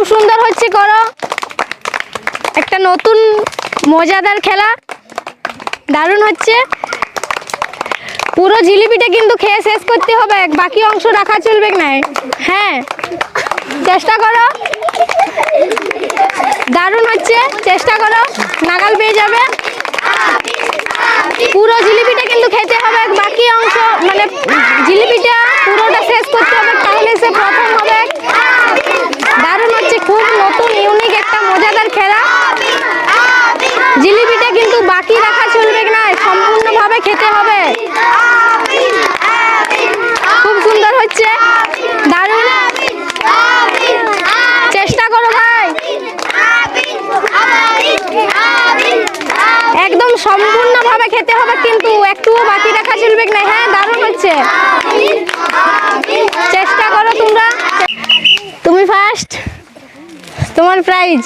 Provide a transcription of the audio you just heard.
খুব সুন্দর হচ্ছে, করো। একটা নতুন মজাদার খেলা, দারুণ হচ্ছে। পুরো জিলিপিটা কিন্তু খেয়ে শেষ করতে হবে, বাকি অংশ রাখা চলবে না। হ্যাঁ, চেষ্টা করো। দারুণ হচ্ছে, চেষ্টা করো, নাগাল পেয়ে যাবে। পুরো জিলিপিটা কিন্তু খেতে হবে, বাকি অংশ মানে জিলিপিটা পুরোটা শেষ করতে হবে, তাহলে সে প্রথম হবে। দারুণ হচ্ছে, খুব নতুন ইউনিক একটা মজাদার খেলা। জিলিপিটা কিন্তু বাকি রাখা চলবে না, সম্পূর্ণভাবে খেতে হবে। খুব সুন্দর হচ্ছে, দারুণ। চেষ্টা করো ভাই, একদম সম্পূর্ণভাবে খেতে হবে, কিন্তু একটুও বাকি রাখা চলবে না। হ্যাঁ, দারুণ হচ্ছে, চেষ্টা করো তোমরা। তুমি ফার্স্ট, তোমার প্রাইজ।